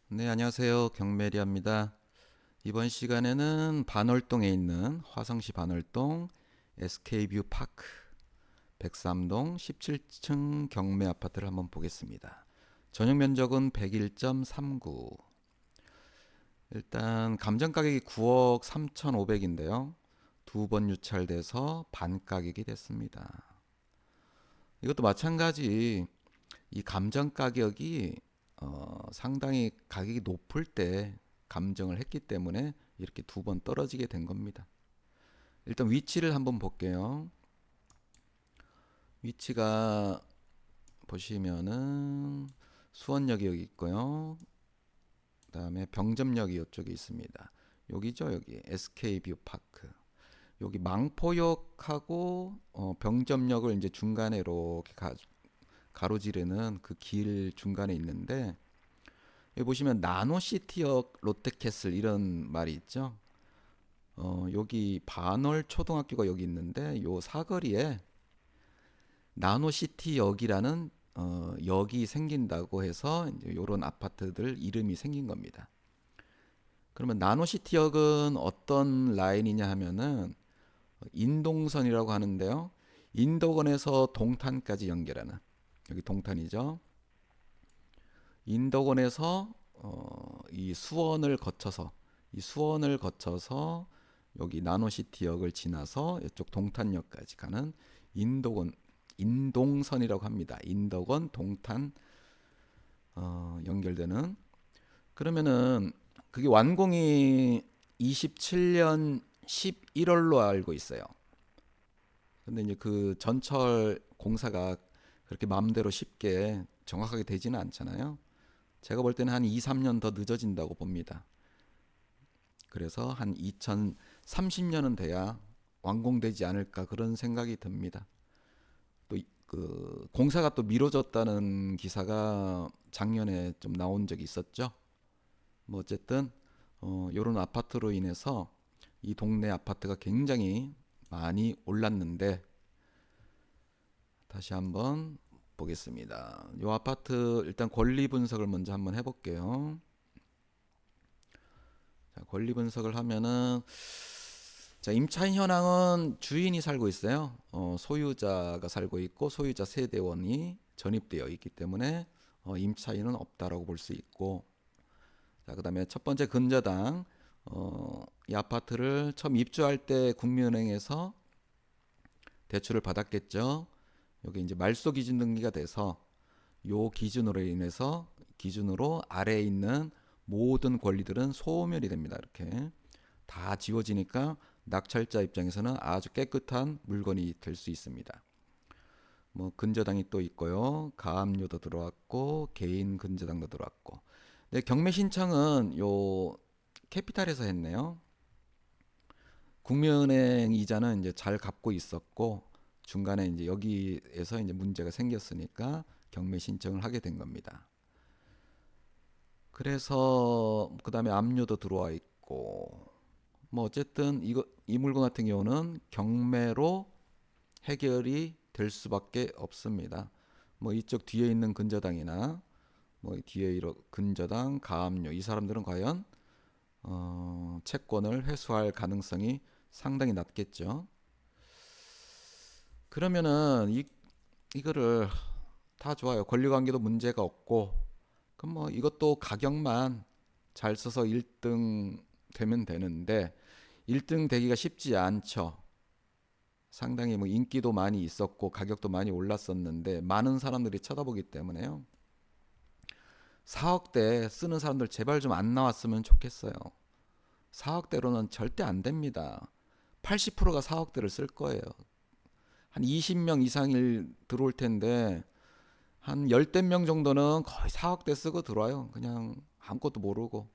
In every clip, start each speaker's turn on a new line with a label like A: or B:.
A: 네, 안녕하세요. 경매리아입니다. 이번 시간에는 반월동에 있는 화성시 반월동 SK뷰 파크 103동 17층 경매 아파트를 한번 보겠습니다. 전용 면적은 101.39. 일단 감정 가격이 9억 3,500인데요. 두 번 유찰돼서 반 가격이 됐습니다. 이것도 마찬가지 이 감정 가격이 상당히 가격이 높을 때 감정을 했기 때문에 이렇게 두 번 떨어지게 된 겁니다. 일단 위치를 한번 볼게요. 위치가 보시면은 수원역이 여기 있고요. 그다음에 병점역이 이쪽에 있습니다. 여기죠, 여기 SK뷰 파크. 여기 망포역하고 병점역을 이제 중간에 이렇게 가로지르는 그 길 중간에 있는데 여기 보시면 나노시티역 롯데캐슬 이런 말이 있죠. 여기 반월 초등학교가 여기 있는데 요 사거리에 나노시티역이라는 역이 생긴다고 해서 이제 요런 아파트들 이름이 생긴 겁니다. 그러면 나노시티역은 어떤 라인이냐 하면은 인동선이라고 하는데요. 인덕원에서 동탄까지 연결하는 여기 동탄이죠. 인덕원에서 이 수원을 거쳐서 여기 나노시티역을 지나서 이쪽 동탄역까지 가는 인덕원 인동선이라고 합니다. 인덕원 동탄 연결되는 그러면은 그게 완공이 27년 11월로 알고 있어요. 근데 이제 그 전철 공사가 그렇게 마음대로 쉽게 정확하게 되지는 않잖아요. 제가 볼 때는 한 2, 3년 더 늦어진다고 봅니다. 그래서 한 2030년은 돼야 완공되지 않을까 그런 생각이 듭니다. 또 그 공사가 또 미뤄졌다는 기사가 작년에 좀 나온 적이 있었죠. 뭐 어쨌든 요런 아파트로 인해서 이 동네 아파트가 굉장히 많이 올랐는데 다시 한번 보겠습니다. 요 아파트 일단 권리 분석을 먼저 한번 해볼게요. 자, 권리 분석을 하면은 자, 임차인 현황은 주인이 살고 있어요. 소유자가 살고 있고 소유자 세대원이 전입되어 있기 때문에 임차인은 없다라고 볼 수 있고 자, 그다음에 첫 번째 근저당 이 아파트를 처음 입주할 때 국민은행에서 대출을 받았겠죠. 여기 이제 말소 기준 등기가 돼서 요 기준으로 인해서 기준으로 아래에 있는 모든 권리들은 소멸이 됩니다. 이렇게 다 지워지니까 낙찰자 입장에서는 아주 깨끗한 물건이 될 수 있습니다. 뭐 근저당이 또 있고요. 가압류도 들어왔고 개인 근저당도 들어왔고. 네, 경매 신청은 요 캐피탈에서 했네요. 국민은행 이자는 이제 잘 갚고 있었고 중간에 이제 여기에서 이제 문제가 생겼으니까 경매 신청을 하게 된 겁니다. 그래서 그다음에 압류도 들어와 있고 뭐 어쨌든 이 물건 같은 경우는 경매로 해결이 될 수밖에 없습니다. 뭐 이쪽 뒤에 있는 근저당이나 뭐 뒤에 이런 근저당, 가압류 이 사람들은 과연 채권을 회수할 가능성이 상당히 낮겠죠. 그러면은 이거를 다 좋아요. 권리관계도 문제가 없고 그럼 뭐 이것도 가격만 잘 써서 1등 되면 되는데 1등 되기가 쉽지 않죠. 상당히 뭐 인기도 많이 있었고 가격도 많이 올랐었는데 많은 사람들이 쳐다보기 때문에요. 4억대 쓰는 사람들 제발 좀 안 나왔으면 좋겠어요. 4억대로는 절대 안 됩니다. 80%가 4억대를 쓸 거예요. 한 20명 이상일 들어올 텐데 한 열댓 명 정도는 거의 4억대 쓰고 들어와요. 그냥 아무것도 모르고.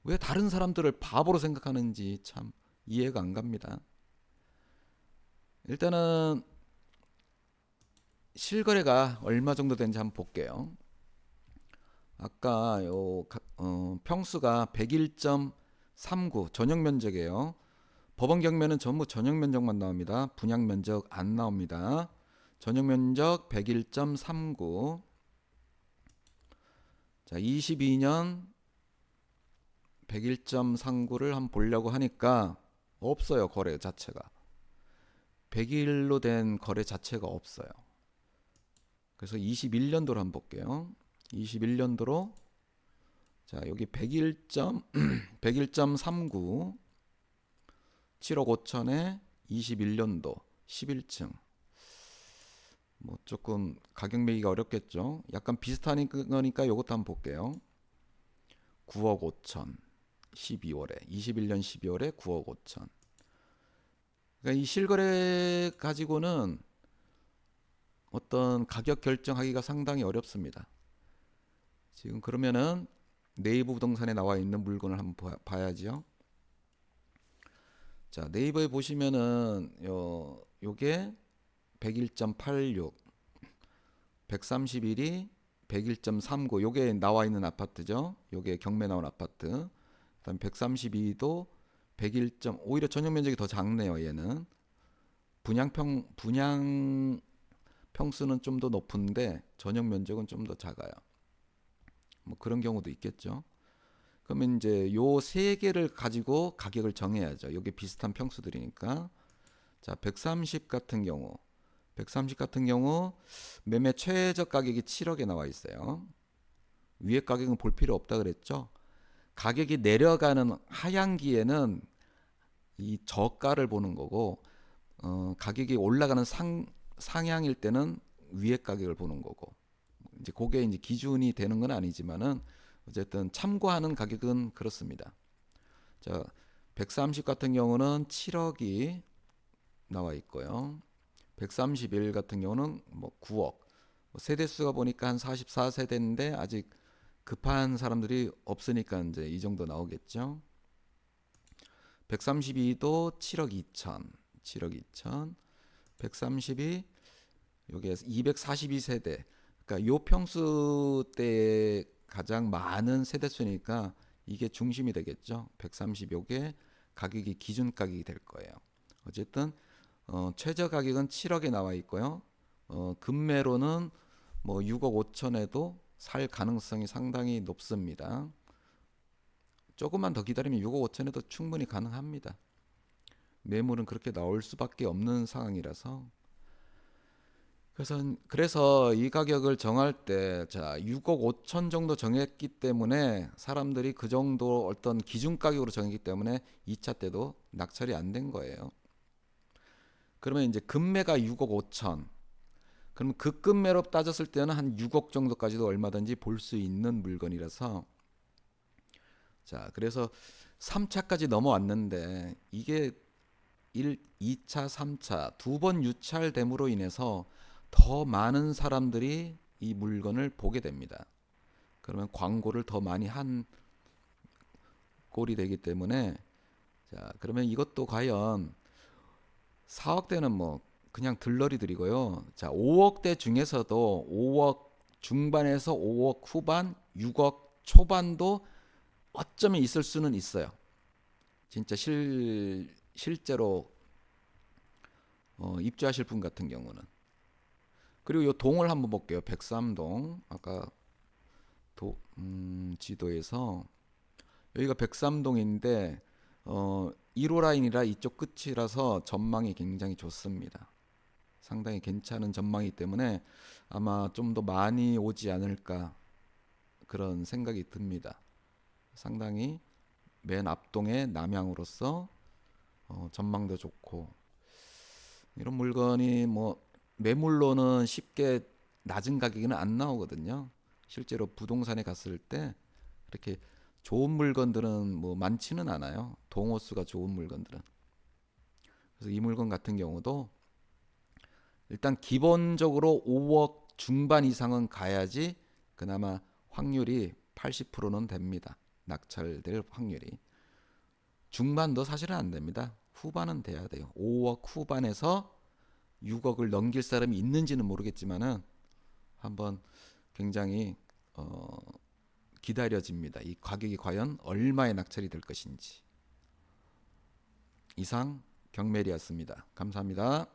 A: 왜 다른 사람들을 바보로 생각하는지 참 이해가 안 갑니다. 일단은 실거래가 얼마 정도 되는지 한번 볼게요. 아까 평수가 101.39 전용 면적이에요. 법원 경매는 전부 전용 면적만 나옵니다. 분양 면적 안 나옵니다. 전용 면적 101.39. 자, 22년 101.39를 한번 보려고 하니까 없어요. 거래 자체가 100일로 된 거래 자체가 없어요. 그래서 21년도로 한번 볼게요. 21년도로 자 여기 101.39 7억 5천에 21년도 11층 뭐 조금 가격 매기가 어렵겠죠. 약간 비슷한 거니까 요것도 한번 볼게요. 9억 5천 12월에 21년 12월에 9억 5천. 그러니까 이 실거래 가지고는 어떤 가격 결정하기가 상당히 어렵습니다. 지금 그러면은 네이버 부동산에 나와 있는 물건을 한번 봐야죠. 자, 네이버에 보시면은 요게 101.86 131이 101.39 요게 나와 있는 아파트죠. 요게 경매 나온 아파트. 그다음 132도 101. 오히려 전용 면적이 더 작네요. 얘는 분양 평수는 좀 더 높은데 전용 면적은 좀 더 작아요. 뭐 그런 경우도 있겠죠. 그러면 이제 요 세 개를 가지고 가격을 정해야죠. 요게 비슷한 평수들이니까. 자, 130 같은 경우 매매 최저 가격이 7억에 나와 있어요. 위에 가격은 볼 필요 없다 그랬죠. 가격이 내려가는 하향기에는 이 저가를 보는 거고 가격이 올라가는 상향일 때는 위에 가격을 보는 거고 이제 그게 이제 기준이 되는 건 아니지만은 어쨌든 참고하는 가격은 그렇습니다. 자, 130 같은 경우는 7억이 나와 있고요. 131 같은 경우는 뭐 9억. 세대 수가 보니까 한 44세대인데 아직 급한 사람들이 없으니까 이제 이 정도 나오겠죠. 132도 7억 2천. 132 여기에 242세대. 그러니까 요 평수대 가장 많은 세대수니까 이게 중심이 되겠죠. 130 요게 가격이 기준 가격이 될 거예요. 어쨌든 최저 가격은 7억에 나와 있고요. 금매로는 뭐 6억 5천에도 살 가능성이 상당히 높습니다. 조금만 더 기다리면 6억 5천에도 충분히 가능합니다. 매물은 그렇게 나올 수밖에 없는 상황이라서 그래서 이 가격을 정할 때 자 6억 5천 정도 정했기 때문에 사람들이 그 정도 어떤 기준 가격으로 정했기 때문에 2차 때도 낙찰이 안 된 거예요. 그러면 이제 금매가 6억 5천 그럼 그 금매로 따졌을 때는 한 6억 정도까지도 얼마든지 볼 수 있는 물건이라서 자 그래서 3차까지 넘어왔는데 이게 2차, 3차 두 번 유찰됨으로 인해서 더 많은 사람들이 이 물건을 보게 됩니다. 그러면 광고를 더 많이 한 꼴이 되기 때문에 자 그러면 이것도 과연 4억대는 뭐 그냥 들러리들이고요. 자 5억대 중에서도 5억 중반에서 5억 후반, 6억 초반도 어쩌면 있을 수는 있어요. 진짜 실제로 입주하실 분 같은 경우는. 그리고 요 동을 한번 볼게요. 103동 아까 지도에서 여기가 103동인데 1호 라인이라 이쪽 끝이라서 전망이 굉장히 좋습니다. 상당히 괜찮은 전망이기 때문에 아마 좀 더 많이 오지 않을까 그런 생각이 듭니다. 상당히 맨 앞동의 남향으로서 전망도 좋고 이런 물건이 뭐 매물로는 쉽게 낮은 가격에는 안 나오거든요. 실제로 부동산에 갔을 때 이렇게 좋은 물건들은 뭐 많지는 않아요. 동호수가 좋은 물건들은. 그래서 이 물건 같은 경우도 일단 기본적으로 5억 중반 이상은 가야지 그나마 확률이 80%는 됩니다. 낙찰될 확률이. 중반도 사실은 안 됩니다. 후반은 돼야 돼요. 5억 후반에서 6억을 넘길 사람이 있는지는 모르겠지만은 한번 굉장히 기다려집니다. 이 가격이 과연 얼마에 낙찰이 될 것인지. 이상 경매리였습니다. 감사합니다.